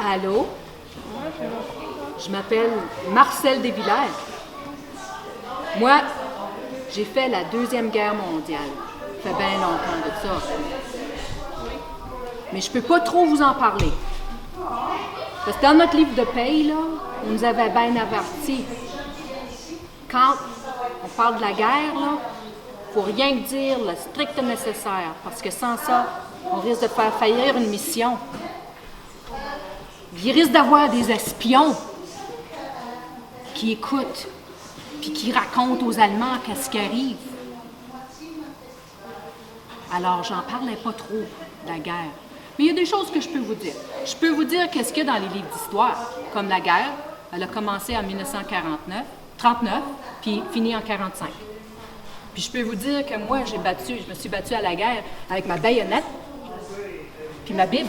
Allô? Je m'appelle Marcel Desvillers. Moi, j'ai fait la Deuxième Guerre mondiale. Ça fait bien longtemps de ça. Mais je peux pas trop vous en parler. Parce que dans notre livre de paye, là, on nous avait bien averti. Quand on parle de la guerre, là, faut rien que dire le strict nécessaire. Parce que sans ça, on risque de faire faillir une mission. Il risque d'avoir des espions qui écoutent puis qui racontent aux Allemands qu'est-ce qui arrive. Alors, j'en parlais pas trop de la guerre. Mais il y a des choses que je peux vous dire. Je peux vous dire qu'est-ce qu'il y a dans les livres d'histoire. Comme la guerre, elle a commencé en 1939, puis fini en 1945. Puis je peux vous dire que moi, je me suis battue à la guerre avec ma baïonnette puis ma Bible.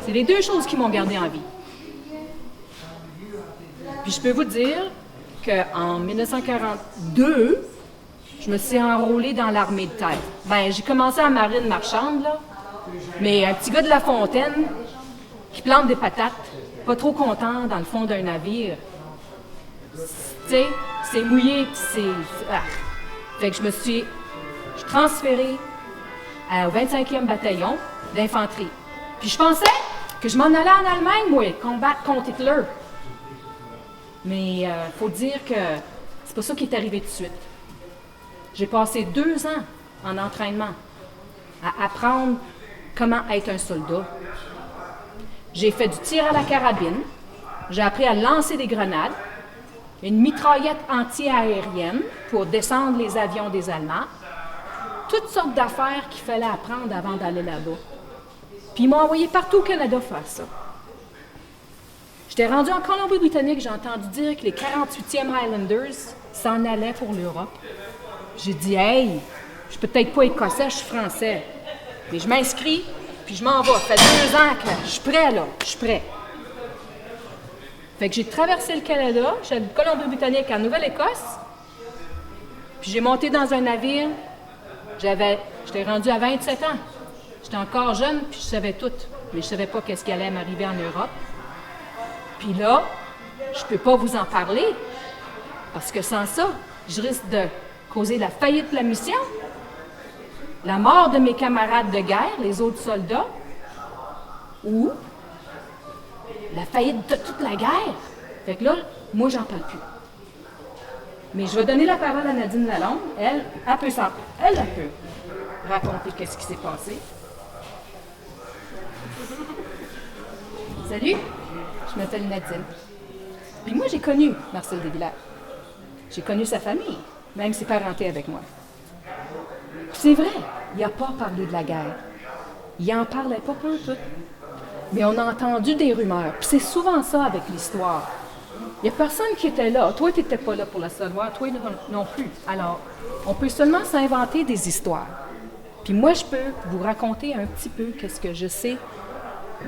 C'est les deux choses qui m'ont gardé en vie. Puis je peux vous dire qu'en 1942, je me suis enrôlée dans l'armée de terre. Ben, j'ai commencé en marine marchande, là, mais un petit gars de La Fontaine qui plante des patates, pas trop content dans le fond d'un navire. Tu sais, c'est mouillé, puis c'est... Ah. Fait que je suis transférée au 25e bataillon d'infanterie. Puis je pensais que je m'en allais en Allemagne, moi, combattre contre Hitler. Mais faut dire que c'est pas ça qui est arrivé tout de suite. J'ai passé 2 ans en entraînement à apprendre comment être un soldat. J'ai fait du tir à la carabine. J'ai appris à lancer des grenades, une mitraillette anti-aérienne pour descendre les avions des Allemands. Toutes sortes d'affaires qu'il fallait apprendre avant d'aller là-bas. Puis ils m'ont envoyé partout au Canada faire ça. J'étais rendue en Colombie-Britannique, j'ai entendu dire que les 48e Highlanders s'en allaient pour l'Europe. J'ai dit, hey, je suis peut-être pas écossais, je suis français. Mais je m'inscris, puis je m'en vais. Ça fait 2 ans que je suis prêt, là. Je suis prêt. Fait que j'ai traversé le Canada, j'étais de Colombie-Britannique en Nouvelle-Écosse, puis j'ai monté dans un navire. J'étais rendue à 27 ans. J'étais encore jeune, puis je savais tout. Mais je savais pas qu'est-ce qui allait m'arriver en Europe. Puis là, je peux pas vous en parler, parce que sans ça, je risque de causer la faillite de la mission, la mort de mes camarades de guerre, les autres soldats, ou la faillite de toute la guerre. Fait que là, moi, j'en parle plus. Mais je vais donner la parole à Nadine Lalonde. Elle peut raconter qu'est-ce qui s'est passé. Salut, je m'appelle Nadine. Puis moi, j'ai connu Marcel Desvillers. J'ai connu sa famille, même ses parentés avec moi. Puis c'est vrai, il n'a pas parlé de la guerre. Il n'en parlait pas tout. Mais on a entendu des rumeurs. Puis c'est souvent ça avec l'histoire. Il n'y a personne qui était là. Toi, tu n'étais pas là pour la savoir. Toi non plus. Alors, on peut seulement s'inventer des histoires. Puis moi, je peux vous raconter un petit peu qu'est-ce que je sais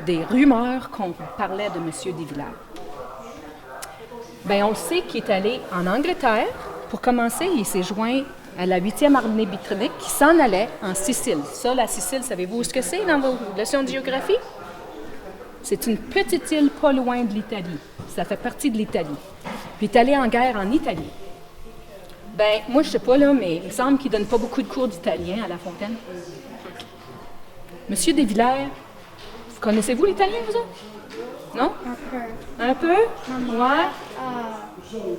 des rumeurs qu'on parlait de M. Desvillers. Bien, on le sait qu'il est allé en Angleterre. Pour commencer, il s'est joint à la 8e armée britannique qui s'en allait en Sicile. Ça, la Sicile, savez-vous ce que c'est dans vos leçons de géographie? C'est une petite île pas loin de l'Italie. Ça fait partie de l'Italie. Puis il est allé en guerre en Italie. Ben, moi, je sais pas, là, mais il me semble qu'il donne pas beaucoup de cours d'italien à La Fontaine. Monsieur Desvillers, connaissez-vous l'italien, vous autres? Non? Un peu. Un peu? Ouais.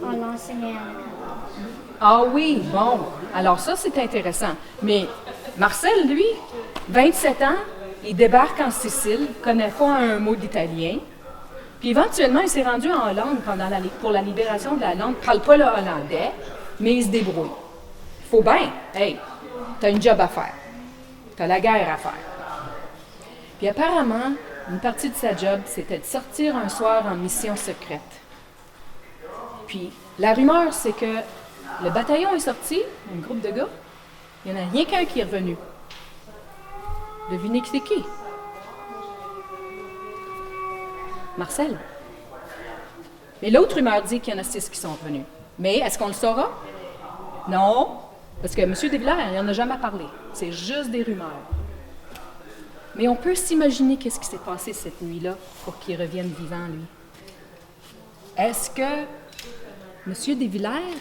On l'enseignait à l'école. Ah oui, bon. Alors ça, c'est intéressant. Mais Marcel, lui, 27 ans, il débarque en Sicile, ne connaît pas un mot d'italien. Puis éventuellement, il s'est rendu en Hollande pour la libération de la Hollande. Il ne parle pas le hollandais, mais il se débrouille. Il faut bien. Hey, tu as une job à faire. Tu as la guerre à faire. Puis apparemment, une partie de sa job, c'était de sortir un soir en mission secrète. Puis la rumeur, c'est que le bataillon est sorti, un groupe de gars, il n'y en a rien qu'un qui est revenu. Devinez qui c'est qui? Marcel. Mais l'autre rumeur dit qu'il y en a 6 qui sont revenus. Mais est-ce qu'on le saura? Non, parce que M. Desvillers, il n'en a jamais parlé. C'est juste des rumeurs. Mais on peut s'imaginer qu'est-ce qui s'est passé cette nuit-là pour qu'il revienne vivant, lui. Est-ce que M. Desvillers,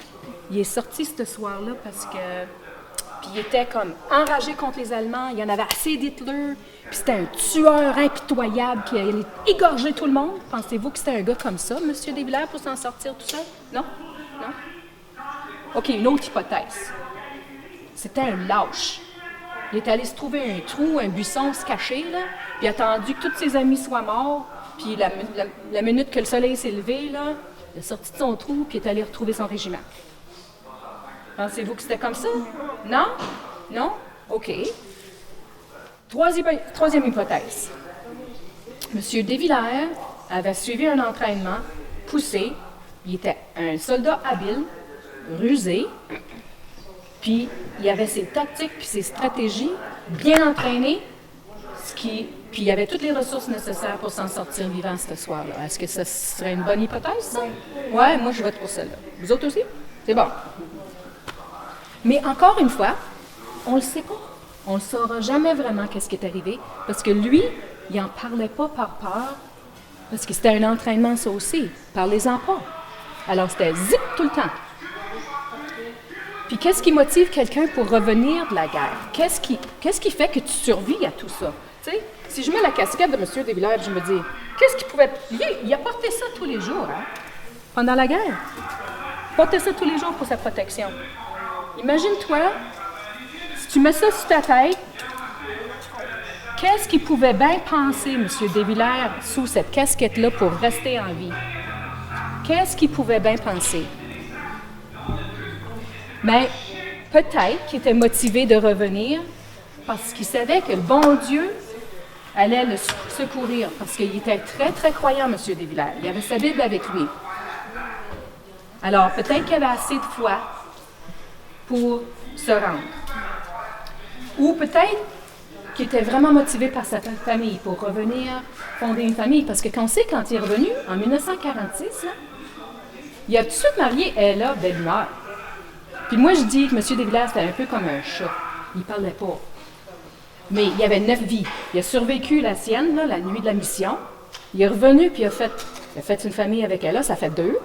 il est sorti ce soir-là parce que... Puis il était comme enragé contre les Allemands, il y en avait assez d'Hitler, puis c'était un tueur impitoyable qui allait égorger tout le monde. Pensez-vous que c'était un gars comme ça, M. Desvillers, pour s'en sortir tout seul? Non? Non? OK, une autre hypothèse. C'était un lâche. Il est allé se trouver un trou, un buisson, se cacher, là, puis il a attendu que tous ses amis soient morts, puis la minute que le soleil s'est levé, là, il est sorti de son trou, puis il est allé retrouver son régiment. Pensez-vous que c'était comme ça? Non? Non? OK. Troisième hypothèse. M. Desvillers avait suivi un entraînement poussé. Il était un soldat habile, rusé, puis il avait ses tactiques puis ses stratégies bien entraînées, puis il avait toutes les ressources nécessaires pour s'en sortir vivant ce soir-là. Est-ce que ça serait une bonne hypothèse, ça? Ouais, moi je vote pour celle-là. Vous autres aussi? C'est bon. Mais encore une fois, on ne le sait pas. On ne saura jamais vraiment qu'est-ce qui est arrivé, parce que lui, il n'en parlait pas par peur, parce que c'était un entraînement ça aussi. Parlez-en pas. Alors c'était zip tout le temps. Puis qu'est-ce qui motive quelqu'un pour revenir de la guerre? Qu'est-ce qui fait que tu survis à tout ça? Tu sais, si je mets la casquette de M. Desvillers, je me dis, qu'est-ce qui pouvait... Il a porté ça tous les jours, hein? Pendant la guerre. Il portait ça tous les jours pour sa protection. Imagine-toi, si tu mets ça sur ta tête, qu'est-ce qu'il pouvait bien penser, M. Desvillers, sous cette casquette-là pour rester en vie? Qu'est-ce qu'il pouvait bien penser? Mais peut-être qu'il était motivé de revenir parce qu'il savait que le bon Dieu allait le secourir, parce qu'il était très, très croyant, M. Desvillers. Il avait sa Bible avec lui. Alors, peut-être qu'il avait assez de foi pour se rendre. Ou peut-être qu'il était vraiment motivé par sa famille pour revenir fonder une famille. Parce que quand il est revenu, en 1946, là, il a tout de suite marié Ella Bellemare. Puis moi, je dis que M. Desvillers, c'était un peu comme un chat. Il ne parlait pas. Mais il y avait 9 vies. Il a survécu la sienne, là, la nuit de la mission. Il est revenu, puis il a fait une famille avec Ella, ça fait 2.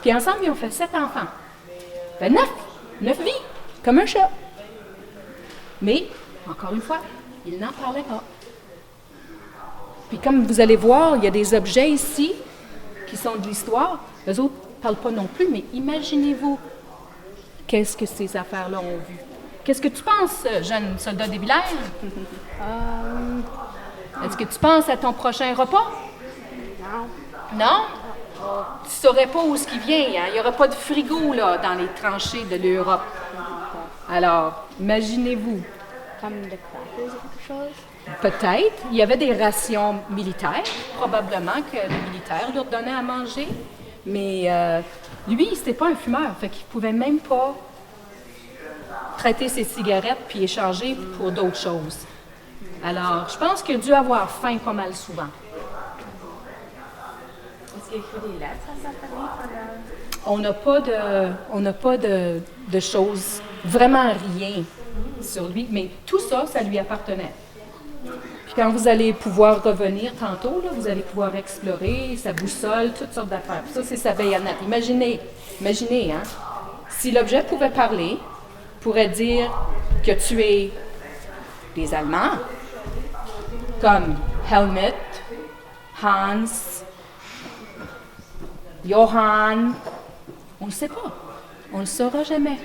Puis ensemble, ils ont fait 7 enfants. Ça fait 9 vies, comme un chat. Mais, encore une fois, il n'en parlait pas. Puis comme vous allez voir, il y a des objets ici qui sont de l'histoire. Eux autres ne parlent pas non plus, mais imaginez-vous qu'est-ce que ces affaires-là ont vu. Qu'est-ce que tu penses, jeune soldat Desvillers? Est-ce que tu penses à ton prochain repas? Non. Non? Tu ne saurais pas où ce qui vient. Hein? Il n'y aura pas de frigo là, dans les tranchées de l'Europe. Alors, imaginez-vous. Comme de crackers ou quelque chose? Peut-être. Il y avait des rations militaires, probablement que les militaires leur donnaient à manger. Mais lui, c'était pas un fumeur, fait qu'il pouvait même pas traiter ses cigarettes puis échanger pour d'autres choses. Alors, je pense qu'il a dû avoir faim pas mal souvent. Est-ce qu'il écrit des lettres à sa famille pendant... On n'a pas de choses, vraiment rien sur lui, mais tout ça, ça lui appartenait. Puis quand vous allez pouvoir revenir tantôt, là, vous allez pouvoir explorer sa boussole, toutes sortes d'affaires. Puis ça, c'est sa bayonnette. Imaginez, hein, si l'objet pouvait parler, pourrait dire que tu es des Allemands, comme Helmut, Hans, Johann. On ne le sait pas. On ne le saura jamais.